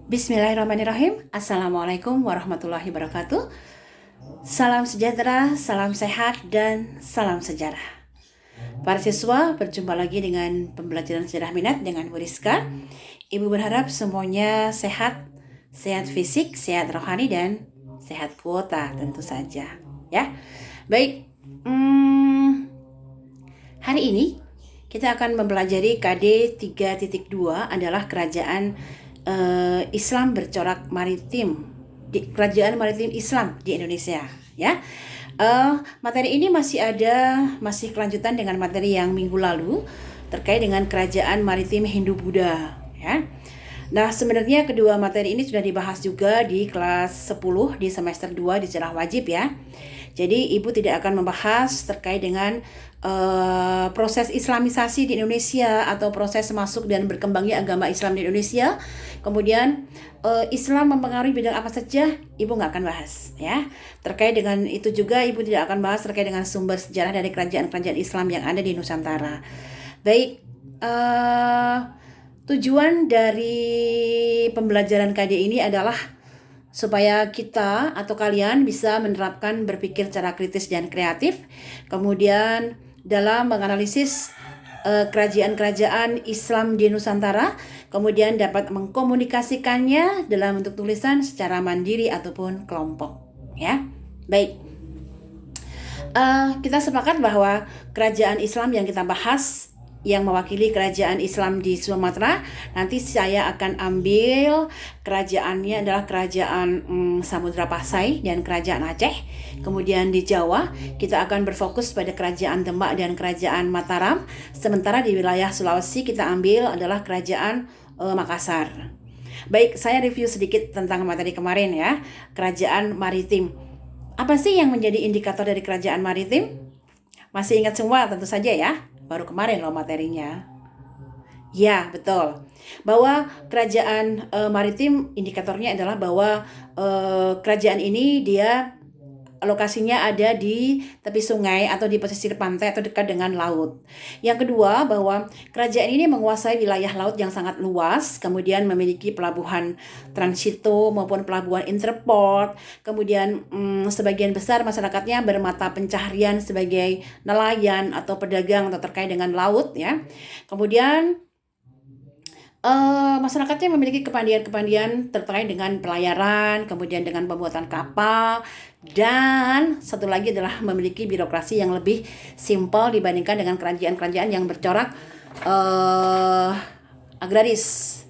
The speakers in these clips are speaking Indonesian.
Bismillahirrahmanirrahim. Assalamualaikum warahmatullahi wabarakatuh. Salam sejahtera, salam sehat, dan salam sejarah. Para siswa, berjumpa lagi dengan pembelajaran sejarah minat dengan Bu Rizka. Ibu berharap semuanya sehat, sehat fisik, sehat rohani, dan sehat kuota tentu saja. Ya, baik. Hari ini kita akan mempelajari KD 3.2 adalah kerajaan Islam bercorak maritim, kerajaan maritim Islam di Indonesia, ya. Materi ini masih kelanjutan dengan materi yang minggu lalu terkait dengan kerajaan maritim Hindu-Buddha, ya. Nah, sebenarnya kedua materi ini sudah dibahas juga di kelas 10 di semester 2 di sejarah wajib, ya. Jadi Ibu tidak akan membahas terkait dengan proses Islamisasi di Indonesia atau proses masuk dan berkembangnya agama Islam di Indonesia. Kemudian Islam mempengaruhi bidang apa saja, Ibu nggak akan bahas, ya. Terkait dengan itu juga Ibu tidak akan bahas terkait dengan sumber sejarah dari kerajaan-kerajaan Islam yang ada di Nusantara. Baik, tujuan dari pembelajaran KD ini adalah supaya kita atau kalian bisa menerapkan berpikir secara kritis dan kreatif, kemudian dalam menganalisis kerajaan-kerajaan Islam di Nusantara, kemudian dapat mengkomunikasikannya dalam bentuk tulisan secara mandiri ataupun kelompok, ya. Baik, kita sepakat bahwa kerajaan Islam yang kita bahas yang mewakili kerajaan Islam di Sumatera, nanti saya akan ambil kerajaannya adalah kerajaan Samudra Pasai dan kerajaan Aceh. Kemudian di Jawa kita akan berfokus pada kerajaan Demak dan kerajaan Mataram. Sementara di wilayah Sulawesi kita ambil adalah kerajaan Makassar. Baik, saya review sedikit tentang materi kemarin, ya. Kerajaan maritim. Apa sih yang menjadi indikator dari kerajaan maritim? Masih ingat semua tentu saja, ya. Baru kemarin loh materinya. Ya, betul. Bahwa kerajaan maritim indikatornya adalah bahwa kerajaan ini dia lokasinya ada di tepi sungai atau di pesisir pantai atau dekat dengan laut. Yang kedua, bahwa kerajaan ini menguasai wilayah laut yang sangat luas, kemudian memiliki pelabuhan transito maupun pelabuhan interport, kemudian sebagian besar masyarakatnya bermata pencaharian sebagai nelayan atau pedagang atau terkait dengan laut, ya. Kemudian masyarakatnya memiliki kepandian-kepandian terkait dengan pelayaran, kemudian dengan pembuatan kapal, dan satu lagi adalah memiliki birokrasi yang lebih simpel dibandingkan dengan kerajaan-kerajaan yang bercorak agraris.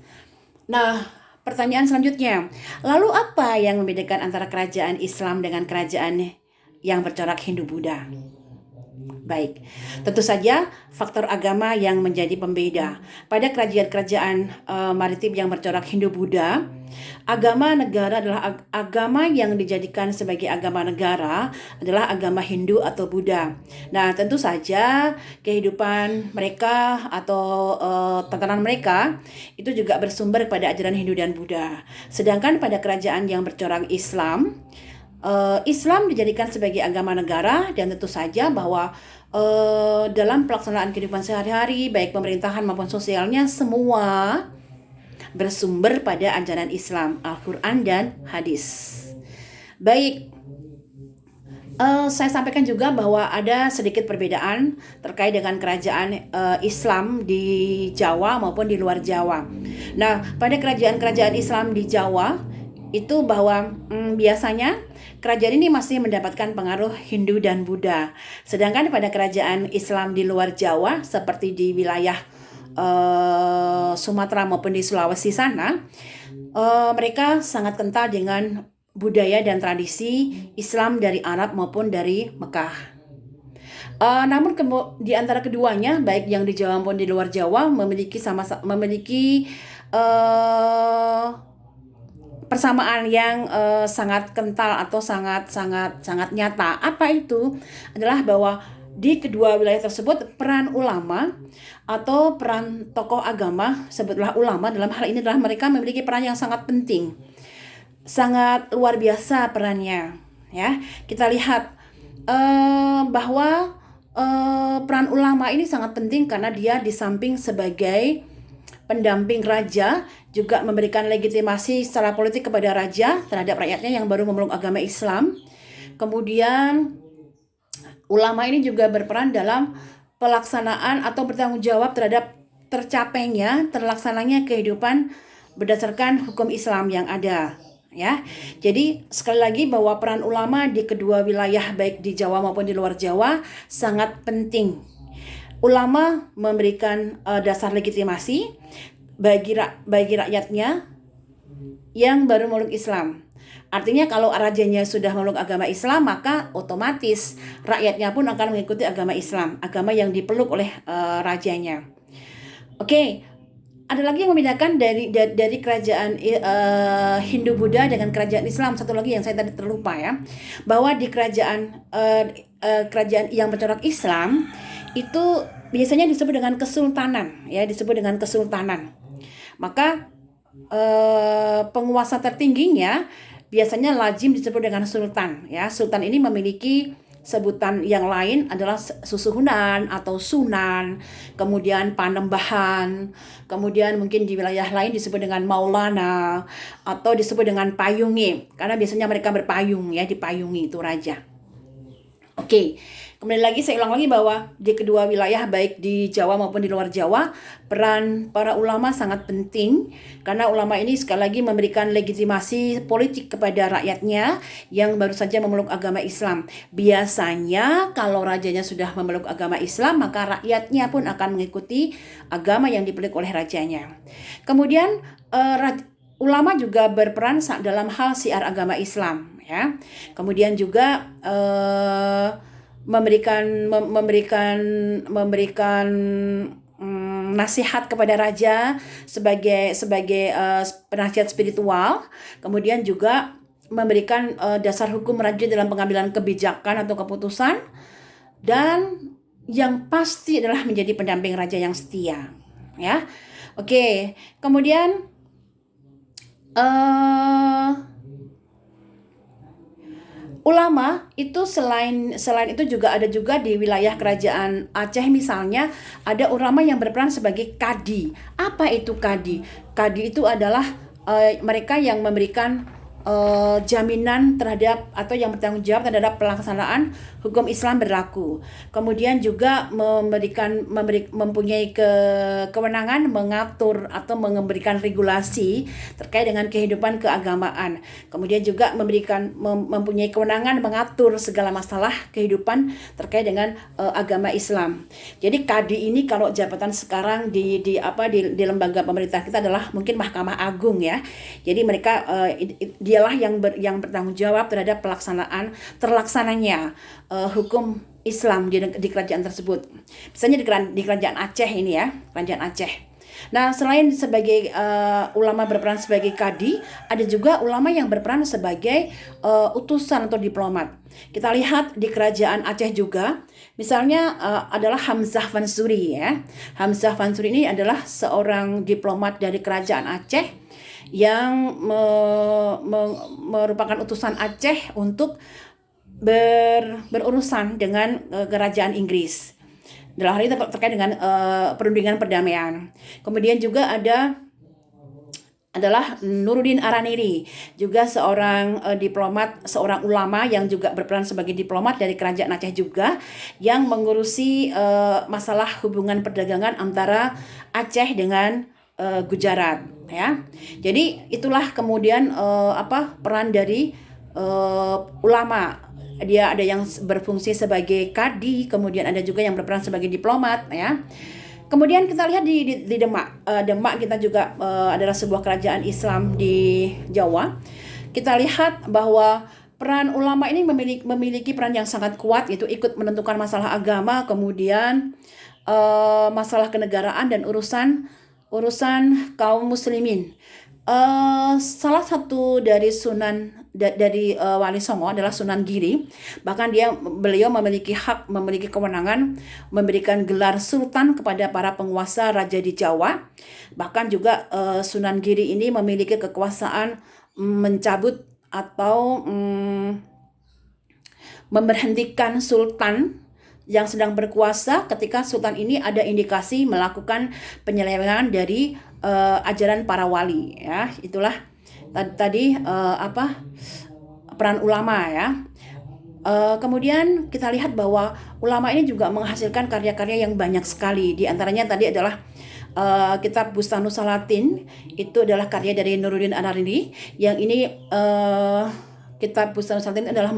Nah, pertanyaan selanjutnya, lalu apa yang membedakan antara kerajaan Islam dengan kerajaan yang bercorak Hindu-Buddha? Baik, tentu saja faktor agama yang menjadi pembeda. Pada kerajaan-kerajaan maritim yang bercorak Hindu-Buddha, agama negara adalah agama yang dijadikan sebagai agama negara adalah agama Hindu atau Buddha. Nah, tentu saja kehidupan mereka atau tatanan mereka itu juga bersumber pada ajaran Hindu dan Buddha. Sedangkan pada kerajaan yang bercorak Islam, Islam dijadikan sebagai agama negara dan tentu saja bahwa dalam pelaksanaan kehidupan sehari-hari baik pemerintahan maupun sosialnya semua bersumber pada ajaran Islam, Al-Quran dan hadis. Baik, saya sampaikan juga bahwa ada sedikit perbedaan terkait dengan kerajaan Islam di Jawa maupun di luar Jawa. Nah, pada kerajaan-kerajaan Islam di Jawa itu bahwa biasanya kerajaan ini masih mendapatkan pengaruh Hindu dan Buddha. Sedangkan pada kerajaan Islam di luar Jawa seperti di wilayah Sumatera maupun di Sulawesi sana, mereka sangat kental dengan budaya dan tradisi Islam dari Arab maupun dari Mekah. Namun di antara keduanya, baik yang di Jawa maupun di luar Jawa, memiliki persamaan yang sangat kental atau sangat nyata. Apa itu? Adalah bahwa di kedua wilayah tersebut peran ulama atau peran tokoh agama, sebutlah ulama dalam hal ini adalah mereka memiliki peran yang sangat penting, sangat luar biasa perannya, ya. Kita lihat bahwa peran ulama ini sangat penting karena dia di samping sebagai pendamping raja, juga memberikan legitimasi secara politik kepada raja terhadap rakyatnya yang baru memeluk agama Islam. Kemudian ulama ini juga berperan dalam pelaksanaan atau bertanggung jawab terhadap terlaksananya kehidupan berdasarkan hukum Islam yang ada. Ya, jadi sekali lagi bahwa peran ulama di kedua wilayah baik di Jawa maupun di luar Jawa sangat penting. Ulama memberikan dasar legitimasi bagi rakyatnya yang baru memeluk Islam. Artinya kalau rajanya sudah memeluk agama Islam, maka otomatis rakyatnya pun akan mengikuti agama Islam, agama yang dipeluk oleh rajanya. Oke, ada lagi yang membedakan dari kerajaan Hindu Buddha dengan kerajaan Islam. Satu lagi yang saya tadi terlupa ya, bahwa di kerajaan yang bercorak Islam itu biasanya disebut dengan kesultanan, ya, disebut dengan kesultanan. Maka penguasa tertingginya biasanya lazim disebut dengan sultan, ya. Sultan ini memiliki sebutan yang lain adalah susuhunan atau sunan, kemudian panembahan, kemudian mungkin di wilayah lain disebut dengan maulana atau disebut dengan payungi, karena biasanya mereka berpayung, ya, dipayungi itu raja. Oke, kemudian lagi saya ulang lagi bahwa di kedua wilayah baik di Jawa maupun di luar Jawa, peran para ulama sangat penting karena ulama ini sekali lagi memberikan legitimasi politik kepada rakyatnya yang baru saja memeluk agama Islam. Biasanya kalau rajanya sudah memeluk agama Islam, maka rakyatnya pun akan mengikuti agama yang dipeluk oleh rajanya. Kemudian ulama juga berperan dalam hal syiar agama Islam, ya. Kemudian juga memberikan nasihat kepada raja sebagai penasihat spiritual. Kemudian juga memberikan dasar hukum raja dalam pengambilan kebijakan atau keputusan, dan yang pasti adalah menjadi pendamping raja yang setia, ya. Oke, kemudian ulama itu selain itu juga ada juga di wilayah kerajaan Aceh misalnya, ada ulama yang berperan sebagai kadi. Apa itu kadi? Kadi itu adalah mereka yang memberikan jaminan terhadap atau yang bertanggung jawab terhadap pelaksanaan hukum Islam berlaku. Kemudian juga mempunyai kewenangan mengatur atau memberikan regulasi terkait dengan kehidupan keagamaan. Kemudian juga mempunyai kewenangan mengatur segala masalah kehidupan terkait dengan agama Islam. Jadi kadi ini kalau jabatan sekarang di lembaga pemerintah kita adalah mungkin Mahkamah Agung, ya. Jadi mereka dialah yang bertanggung jawab terhadap terlaksananya hukum Islam di kerajaan tersebut. Misalnya di kerajaan Aceh ini, ya, kerajaan Aceh. Nah, selain sebagai ulama berperan sebagai kadi, ada juga ulama yang berperan sebagai utusan atau diplomat. Kita lihat di kerajaan Aceh juga, misalnya adalah Hamzah Fansuri, ya. Hamzah Fansuri ini adalah seorang diplomat dari kerajaan Aceh yang merupakan utusan Aceh untuk berurusan dengan kerajaan Inggris dalam hal ini terkait dengan perundingan perdamaian. Kemudian juga adalah Nuruddin Araniri, juga seorang diplomat, seorang ulama yang juga berperan sebagai diplomat dari kerajaan Aceh juga, yang mengurusi masalah hubungan perdagangan antara Aceh dengan Gujarat, ya. Jadi itulah kemudian peran dari ulama. Dia ada yang berfungsi sebagai kadi, kemudian ada juga yang berperan sebagai diplomat, ya. Kemudian kita lihat di Demak. Demak kita juga adalah sebuah kerajaan Islam di Jawa. Kita lihat bahwa peran ulama ini memiliki peran yang sangat kuat, yaitu ikut menentukan masalah agama, kemudian masalah kenegaraan dan urusan kaum muslimin. Salah satu dari sunan dari Wali Songo adalah Sunan Giri. Bahkan beliau memiliki kewenangan memberikan gelar sultan kepada para penguasa raja di Jawa. Bahkan juga Sunan Giri ini memiliki kekuasaan mencabut atau memberhentikan sultan yang sedang berkuasa ketika sultan ini ada indikasi melakukan penyelewengan dari ajaran para wali ya. Itulah tadi peran ulama ya. Kemudian kita lihat bahwa ulama ini juga menghasilkan karya-karya yang banyak sekali. Di antaranya tadi adalah kitab Bustanus Salatin, itu adalah karya dari Nuruddin Anaridi. Yang ini kitab Bustanus Salatin adalah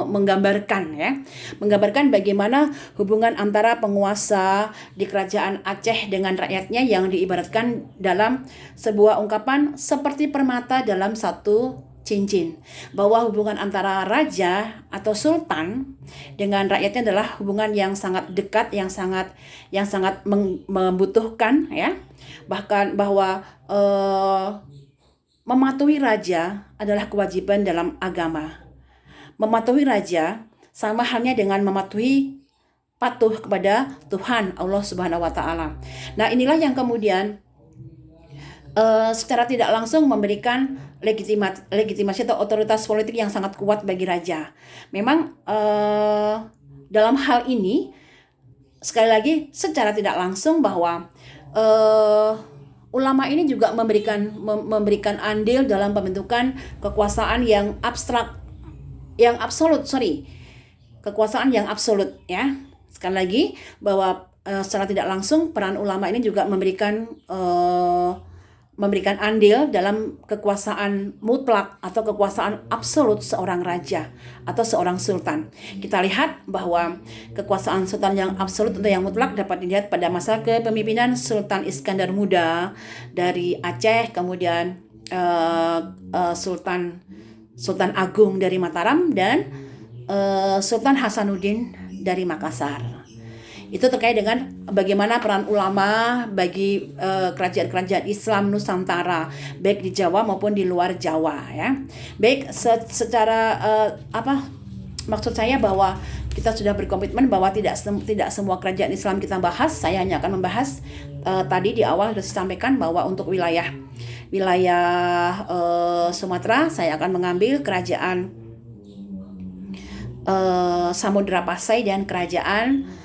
menggambarkan bagaimana hubungan antara penguasa di kerajaan Aceh dengan rakyatnya, yang diibaratkan dalam sebuah ungkapan seperti permata dalam satu cincin, bahwa hubungan antara raja atau sultan dengan rakyatnya adalah hubungan yang sangat dekat, yang sangat membutuhkan ya. Bahkan bahwa mematuhi raja adalah kewajiban dalam agama. Mematuhi raja sama halnya dengan patuh kepada Tuhan Allah Subhanahu wa taala. Nah, inilah yang kemudian secara tidak langsung memberikan legitimasi atau otoritas politik yang sangat kuat bagi raja. Memang dalam hal ini sekali lagi secara tidak langsung bahwa ulama ini juga memberikan andil dalam pembentukan kekuasaan yang kekuasaan yang absolut ya. Sekali lagi bahwa secara tidak langsung peran ulama ini juga memberikan andil dalam kekuasaan mutlak atau kekuasaan absolut seorang raja atau seorang sultan. Kita lihat bahwa kekuasaan sultan yang absolut atau yang mutlak dapat dilihat pada masa kepemimpinan Sultan Iskandar Muda dari Aceh, kemudian Sultan Agung dari Mataram, dan Sultan Hasanuddin dari Makassar. Itu terkait dengan bagaimana peran ulama bagi kerajaan-kerajaan Islam Nusantara, baik di Jawa maupun di luar Jawa ya. Baik, secara maksud saya bahwa kita sudah berkomitmen bahwa tidak semua kerajaan Islam kita bahas. Saya hanya akan membahas tadi di awal sudah disampaikan bahwa untuk wilayah Sumatera saya akan mengambil kerajaan Samudra Pasai dan kerajaan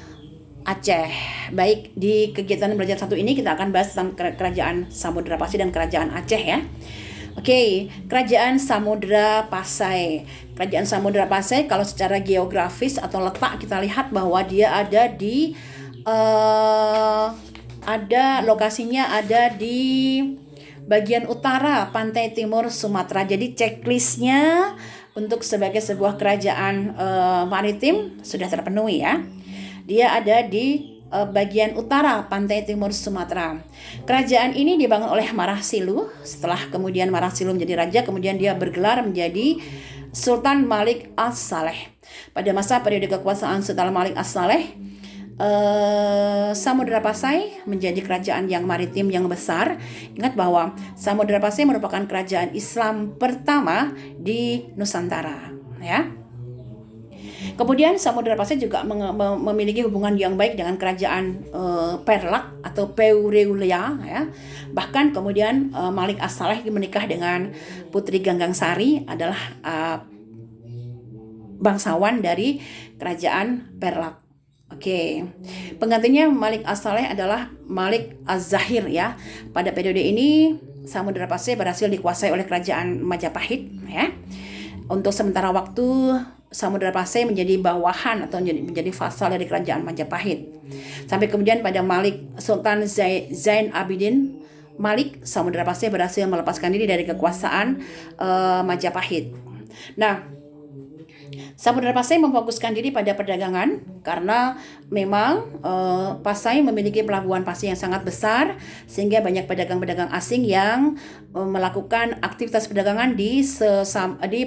Aceh. Baik, di kegiatan belajar satu ini kita akan bahas tentang kerajaan Samudra Pasai dan kerajaan Aceh ya. Oke, kerajaan Samudra Pasai. Kerajaan Samudra Pasai kalau secara geografis atau letak kita lihat bahwa dia lokasinya ada di bagian utara pantai timur Sumatera. Jadi checklistnya untuk sebagai sebuah kerajaan maritim sudah terpenuhi ya. Dia ada di bagian utara pantai timur Sumatera. Kerajaan ini dibangun oleh Marah Silu. Setelah kemudian Marah Silu menjadi raja, kemudian dia bergelar menjadi Sultan Malik As-Saleh. Pada masa periode kekuasaan Sultan Malik As-Saleh, Samudra Pasai menjadi kerajaan yang maritim yang besar. Ingat bahwa Samudra Pasai merupakan kerajaan Islam pertama di Nusantara ya. Kemudian Samudra Pasai juga memiliki hubungan yang baik dengan kerajaan Perlak atau Peureulia ya. Bahkan kemudian Malik As-Saleh menikah dengan Putri Ganggang Sari, adalah bangsawan dari kerajaan Perlak. Oke. Penggantinya Malik As-Saleh adalah Malik Az-Zahir ya. Pada periode ini Samudra Pasai berhasil dikuasai oleh kerajaan Majapahit ya. Untuk sementara waktu Samudra Pasai menjadi bawahan atau menjadi vasal dari kerajaan Majapahit. Sampai kemudian pada Sultan Zain Abidin Malik, Samudra Pasai berhasil melepaskan diri dari kekuasaan Majapahit. Nah, Samudra Pasai memfokuskan diri pada perdagangan karena memang Pasai memiliki pelabuhan pasir yang sangat besar, sehingga banyak pedagang-pedagang asing yang melakukan aktivitas perdagangan di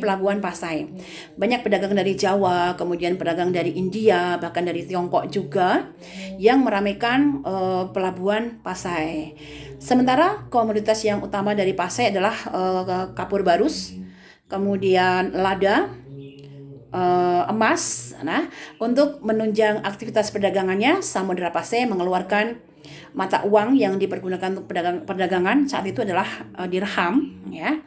pelabuhan Pasai. Banyak pedagang dari Jawa, kemudian pedagang dari India, bahkan dari Tiongkok juga yang meramaikan pelabuhan Pasai. Sementara komoditas yang utama dari Pasai adalah kapur barus, kemudian lada, emas. Nah, untuk menunjang aktivitas perdagangannya, Samudra Pasai mengeluarkan mata uang yang dipergunakan untuk perdagangan saat itu adalah dirham ya.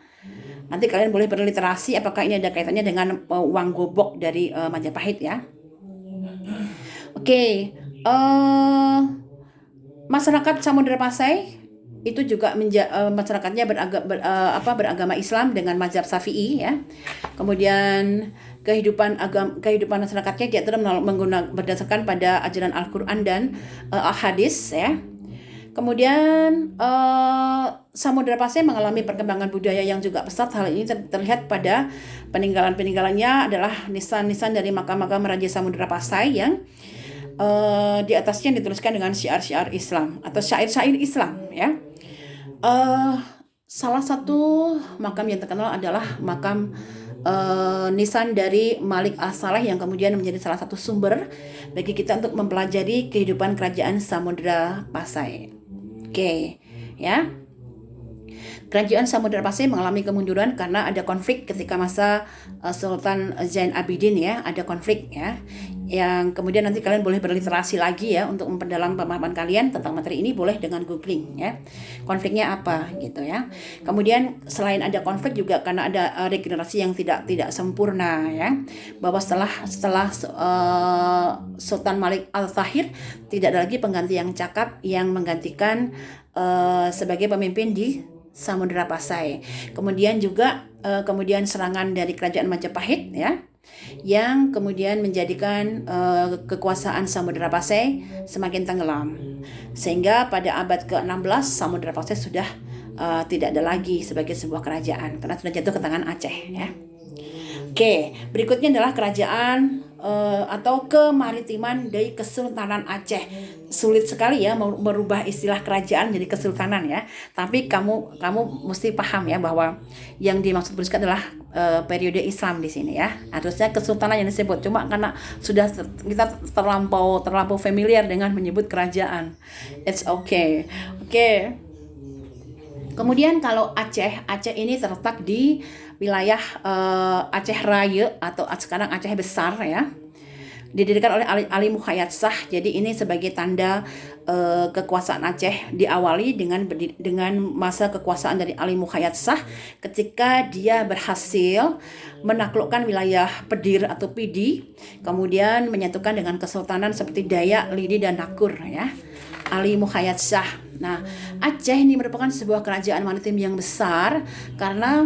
Nanti kalian boleh berliterasi apakah ini ada kaitannya dengan uang gobok dari Majapahit ya. Oke, masyarakat Samudra Pasai itu juga masyarakatnya beragama Islam dengan mazhab Syafi'i ya. Kemudian kehidupan masyarakatnya diatur berdasarkan pada ajaran Al-Qur'an dan hadis ya. Kemudian Samudra Pasai mengalami perkembangan budaya yang juga pesat. Hal ini terlihat pada peninggalannya adalah nisan-nisan dari makam-makam Raja Samudra Pasai yang di atasnya dituliskan dengan syiar-syiar Islam atau syair-syair Islam ya. Salah satu makam yang terkenal adalah makam nisan dari Malik As-Saleh yang kemudian menjadi salah satu sumber bagi kita untuk mempelajari kehidupan kerajaan Samudra Pasai. Oke, ya. Kerajaan Samudra Pasai mengalami kemunduran karena ada konflik ketika masa Sultan Zain Abidin ya, ada konflik ya. Yang kemudian nanti kalian boleh berliterasi lagi ya untuk memperdalam pemahaman kalian tentang materi ini, boleh dengan googling ya. Konfliknya apa gitu ya. Kemudian selain ada konflik juga karena ada regenerasi yang tidak sempurna ya. Bahwa setelah Sultan Malik Al-Tahir tidak ada lagi pengganti yang cakap yang menggantikan sebagai pemimpin di Samudra Pasai. Kemudian juga kemudian serangan dari kerajaan Majapahit ya, yang kemudian menjadikan kekuasaan Samudra Pasai semakin tenggelam. Sehingga pada abad ke-16 Samudra Pasai sudah tidak ada lagi sebagai sebuah kerajaan karena sudah jatuh ke tangan Aceh ya. Oke, berikutnya adalah kerajaan atau kemaritiman dari Kesultanan Aceh. Sulit sekali ya merubah istilah kerajaan jadi kesultanan ya. Tapi kamu mesti paham ya bahwa yang dimaksud berikut adalah periode Islam di sini ya. Harusnya kesultanan yang disebut, cuma karena sudah kita terlampau familiar dengan menyebut kerajaan. It's okay. Oke. Kemudian kalau Aceh ini terletak di wilayah Aceh Raya atau sekarang Aceh Besar ya. Didirikan oleh Ali Muhayyad Shah. Jadi ini sebagai tanda kekuasaan Aceh diawali dengan masa kekuasaan dari Ali Muhayyad Shah ketika dia berhasil menaklukkan wilayah Pedir atau Pidi, kemudian menyatukan dengan kesultanan seperti Dayak, Lidi dan Nakur ya. Ali Muhayyad Shah. Nah, Aceh ini merupakan sebuah kerajaan maritim yang besar karena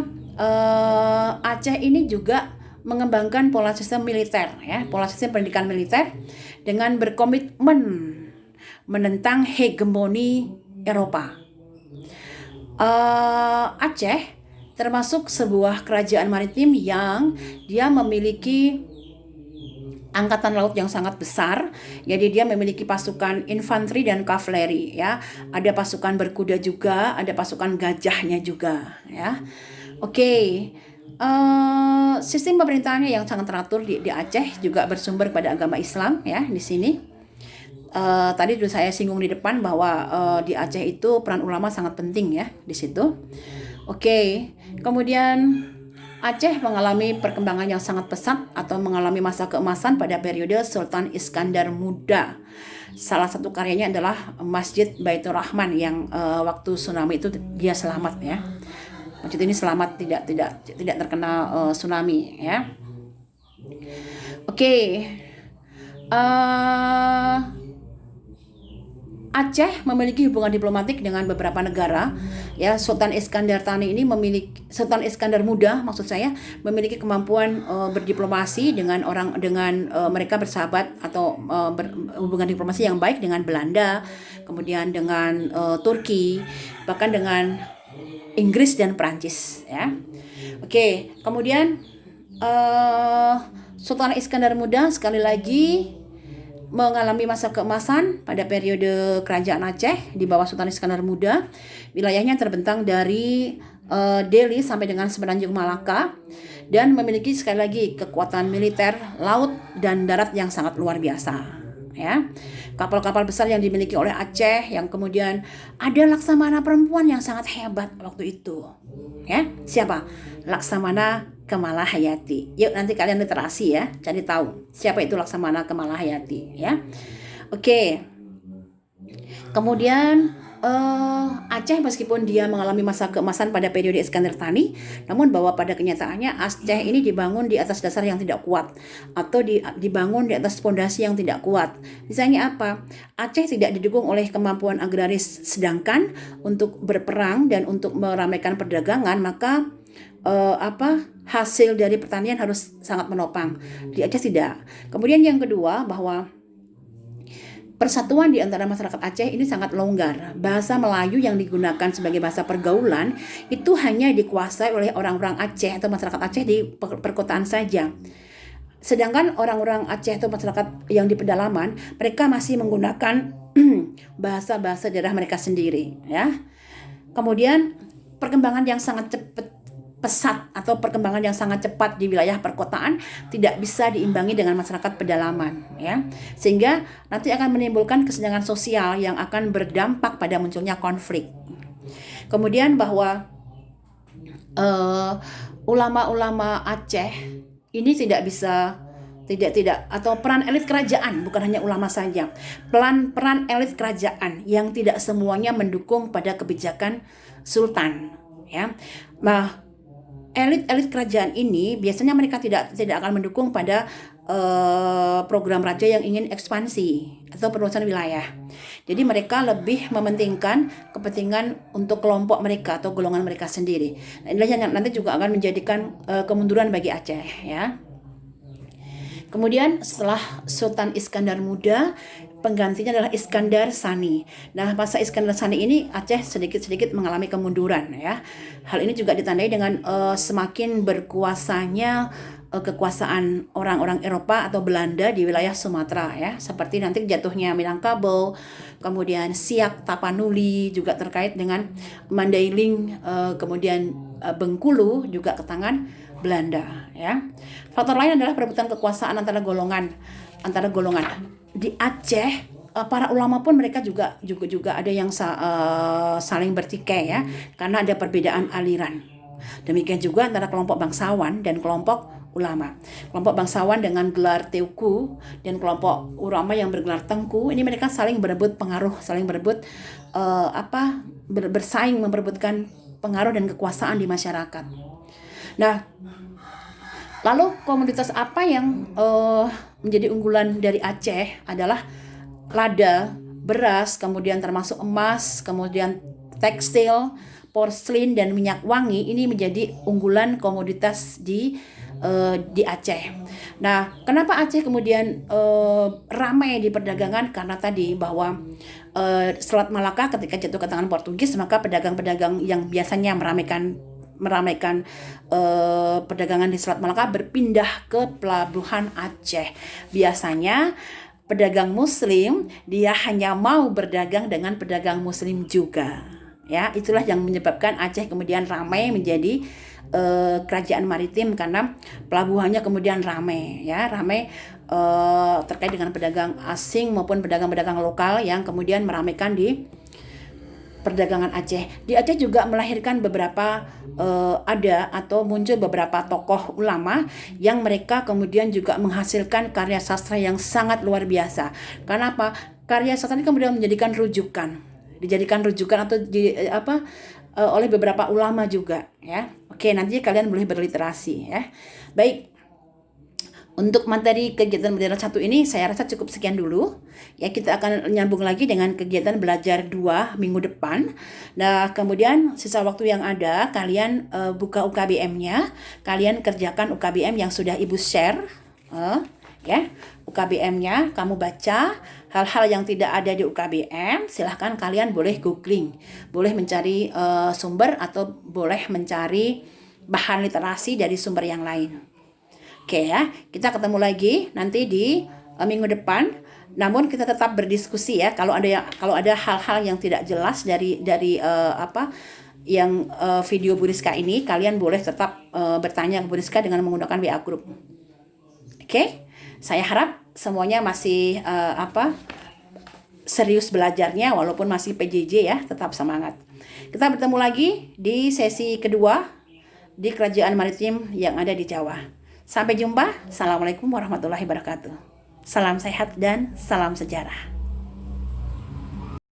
Aceh ini juga mengembangkan pola sistem militer ya, pola sistem pendidikan militer dengan berkomitmen menentang hegemoni Eropa. Aceh termasuk sebuah kerajaan maritim yang dia memiliki angkatan laut yang sangat besar. Jadi dia memiliki pasukan infanteri dan kavaleri ya. Ada pasukan berkuda juga, ada pasukan gajahnya juga ya. Oke. Sistem pemerintahannya yang sangat teratur di Aceh juga bersumber pada agama Islam ya di sini. Tadi sudah saya singgung di depan bahwa di Aceh itu peran ulama sangat penting ya di situ. Oke. Kemudian Aceh mengalami perkembangan yang sangat pesat atau mengalami masa keemasan pada periode Sultan Iskandar Muda. Salah satu karyanya adalah Masjid Baitur Rahman yang waktu tsunami itu dia selamat ya. Masjid ini selamat tidak terkena tsunami ya. Oke. Aceh memiliki hubungan diplomatik dengan beberapa negara ya. Sultan Iskandar Muda maksud saya memiliki kemampuan berdiplomasi dengan mereka bersahabat atau hubungan diplomasi yang baik dengan Belanda, kemudian dengan Turki, bahkan dengan Inggris dan Prancis ya. Oke, kemudian Sultan Iskandar Muda sekali lagi mengalami masa keemasan pada periode kerajaan Aceh di bawah Sultan Iskandar Muda. Wilayahnya terbentang dari Delhi sampai dengan semenanjung Malaka dan memiliki sekali lagi kekuatan militer laut dan darat yang sangat luar biasa ya. Kapal-kapal besar yang dimiliki oleh Aceh, yang kemudian ada laksamana perempuan yang sangat hebat waktu itu ya. Siapa? Laksamana Kemalahayati. Yuk nanti kalian literasi ya, cari tahu siapa itu Laksamana Kemalahayati ya. Oke. Kemudian Aceh meskipun dia mengalami masa keemasan pada periode Iskandar Thani, namun bahwa pada kenyataannya Aceh ini dibangun di atas dasar yang tidak kuat atau dibangun di atas fondasi yang tidak kuat. Misalnya apa? Aceh tidak didukung oleh kemampuan agraris, sedangkan untuk berperang dan untuk meramaikan perdagangan maka hasil dari pertanian harus sangat menopang. Di Aceh tidak. Kemudian yang kedua bahwa persatuan di antara masyarakat Aceh ini sangat longgar. Bahasa Melayu yang digunakan sebagai bahasa pergaulan itu hanya dikuasai oleh orang-orang Aceh atau masyarakat Aceh di perkotaan saja. Sedangkan orang-orang Aceh atau masyarakat yang di pedalaman, mereka masih menggunakan bahasa-bahasa daerah mereka sendiri, ya. Kemudian perkembangan yang sangat pesat atau perkembangan yang sangat cepat di wilayah perkotaan tidak bisa diimbangi dengan masyarakat pedalaman, ya, sehingga nanti akan menimbulkan kesenjangan sosial yang akan berdampak pada munculnya konflik. Kemudian bahwa ulama-ulama Aceh ini tidak bisa tidak atau peran elit kerajaan, bukan hanya ulama saja, peran elit kerajaan yang tidak semuanya mendukung pada kebijakan sultan, ya. Nah, elit kerajaan ini biasanya mereka tidak akan mendukung pada program raja yang ingin ekspansi atau perluasan wilayah. Jadi mereka lebih mementingkan kepentingan untuk kelompok mereka atau golongan mereka sendiri. Inilah yang nanti juga akan menjadikan kemunduran bagi Aceh, ya. Kemudian setelah Sultan Iskandar Muda, penggantinya adalah Iskandar Sani. Nah, masa Iskandar Sani ini Aceh sedikit-sedikit mengalami kemunduran, ya. Hal ini juga ditandai dengan semakin berkuasanya kekuasaan orang-orang Eropa atau Belanda di wilayah Sumatera, ya. Seperti nanti jatuhnya Minangkabau, kemudian Siak Tapanuli juga terkait dengan Mandailing, kemudian Bengkulu juga ke tangan Belanda, ya. Faktor lain adalah perebutan kekuasaan antara golongan. Di Aceh para ulama pun mereka juga ada yang saling bertikai, ya, karena ada perbedaan aliran. Demikian juga antara kelompok bangsawan dan kelompok ulama. Kelompok bangsawan dengan gelar Teuku dan kelompok ulama yang bergelar Tengku, ini mereka saling berebut pengaruh, saling berebut bersaing memperebutkan pengaruh dan kekuasaan di masyarakat. Nah, lalu komoditas apa yang menjadi unggulan dari Aceh adalah lada, beras, kemudian termasuk emas, kemudian tekstil, porselin dan minyak wangi. Ini menjadi unggulan komoditas di Aceh. Nah, kenapa Aceh kemudian ramai di perdagangan? Karena tadi bahwa Selat Malaka ketika jatuh ke tangan Portugis, maka pedagang-pedagang yang biasanya meramaikan perdagangan di Selat Malaka berpindah ke pelabuhan Aceh. Biasanya pedagang muslim dia hanya mau berdagang dengan pedagang muslim juga, ya. Itulah yang menyebabkan Aceh kemudian ramai menjadi kerajaan maritim karena pelabuhannya kemudian ramai, ya, terkait dengan pedagang asing maupun pedagang-pedagang lokal yang kemudian meramaikan di perdagangan Aceh. Di Aceh juga melahirkan beberapa muncul beberapa tokoh ulama yang mereka kemudian juga menghasilkan karya sastra yang sangat luar biasa. Karena apa? Karya sastra ini kemudian dijadikan rujukan atau oleh beberapa ulama juga, ya. Oke, nanti kalian boleh berliterasi, ya. Baik. Untuk materi kegiatan belajar 1 ini saya rasa cukup sekian dulu. Ya, kita akan nyambung lagi dengan kegiatan belajar 2 minggu depan. Nah, kemudian sisa waktu yang ada kalian buka UKBM-nya, kalian kerjakan UKBM yang sudah Ibu share, ya. UKBM-nya kamu baca, hal-hal yang tidak ada di UKBM silahkan kalian boleh googling, boleh mencari sumber atau boleh mencari bahan literasi dari sumber yang lain. Oke, ya, kita ketemu lagi nanti di minggu depan. Namun kita tetap berdiskusi, ya. Kalau ada hal-hal yang tidak jelas dari video Bu Rizka ini, kalian boleh tetap bertanya ke Bu Rizka dengan menggunakan WA Group. Oke, saya harap semuanya masih serius belajarnya walaupun masih PJJ, ya. Tetap semangat. Kita bertemu lagi di sesi kedua di Kerajaan Maritim yang ada di Jawa. Sampai jumpa. Assalamualaikum warahmatullahi wabarakatuh. Salam sehat dan salam sejarah.